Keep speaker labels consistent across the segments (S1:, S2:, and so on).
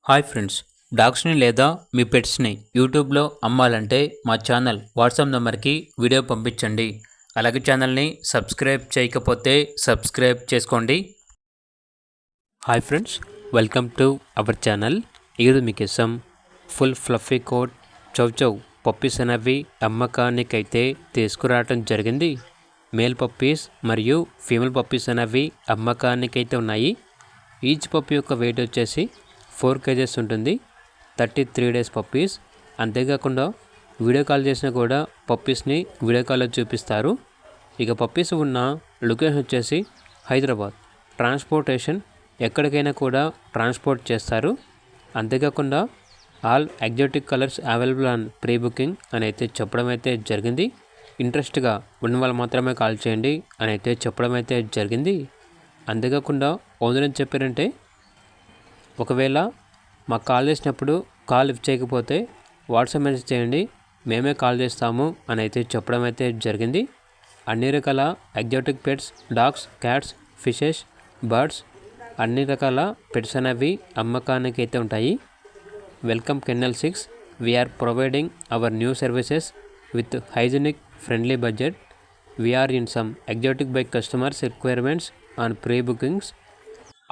S1: Hi friends, డాగ్స్ని లేదా మీ పెట్స్ని యూట్యూబ్లో అమ్మాలంటే మా ఛానల్ వాట్సాప్ నెంబర్కి వీడియో పంపించండి. అలాగే ఛానల్ని సబ్స్క్రైబ్ చేయకపోతే సబ్స్క్రైబ్ చేసుకోండి. Hi friends, welcome to our channel. ఈరోజు మీకోసం ఫుల్ ఫ్లఫీ కోట్ చౌ పప్పీస్ అనేవి అమ్మకానికైతే తీసుకురావడం జరిగింది. మేల్ పప్పీస్ మరియు ఫీమేల్ పప్పీస్ అనేవి అమ్మకానికైతే ఉన్నాయి. ఈచ్ పప్పీ యొక్క వెయిట్ వచ్చేసి 4 kgs ఉంటుంది. 33 days పప్పీస్. అంతేకాకుండా వీడియో కాల్ చేసినా కూడా పప్పీస్ని వీడియో కాల్లో చూపిస్తారు. ఇక పప్పీస్ ఉన్న లొకేషన్ వచ్చేసి హైదరాబాద్. ట్రాన్స్పోర్టేషన్ ఎక్కడికైనా కూడా ట్రాన్స్పోర్ట్ చేస్తారు. అంతేకాకుండా all exotic colours available on pre booking అని అయితే చెప్పడం అయితే జరిగింది. ఇంట్రెస్ట్గా ఉన్న వాళ్ళు మాత్రమే కాల్ చేయండి అని అయితే చెప్పడం అయితే జరిగింది. అంతేకాకుండా ఓనర్ ఏం చెప్పారంటే, ఒకవేళ మాకు కాల్ చేసినప్పుడు కాల్ లిఫ్ట్ చేయకపోతే వాట్సాప్ మెసేజ్ చేయండి, మేమే కాల్ చేస్తాము అని అయితే చెప్పడం అయితే జరిగింది. అన్ని రకాల exotic pets, dogs, cats, fishes, birds అన్ని రకాల పెట్స్ అనేవి అమ్మకానికి అయితే ఉంటాయి. Welcome kennel 6. We're providing our new services with hygienic friendly budget. We're in some exotic by customers requirements on pre bookings.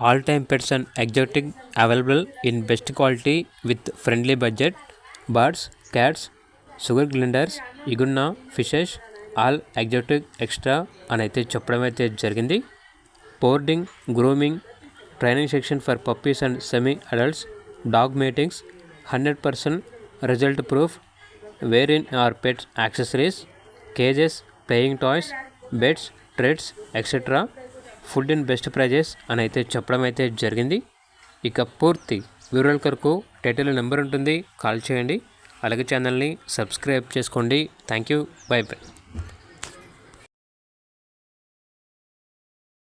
S1: All time pets and exotic available in best quality with friendly budget. Birds, cats, sugar gliders, iguana, fishes, all exotic extra అని అయితే చెప్పడం అయితే జరిగింది. Boarding, grooming, training section for puppies and semi adults, dog meetings, 100% result proof, where in are pets accessories, cages, playing toys, beds, treats etcetera, food and best prices అని అయితే చెప్పడం అయితే జరిగింది. ఇక పూర్తి వివరాల కొరకు టైటిల్ నెంబర్ ఉంటుంది, కాల్ చేయండి. అలాగే ఛానల్ని సబ్స్క్రైబ్ చేసుకోండి. Thank you, by by.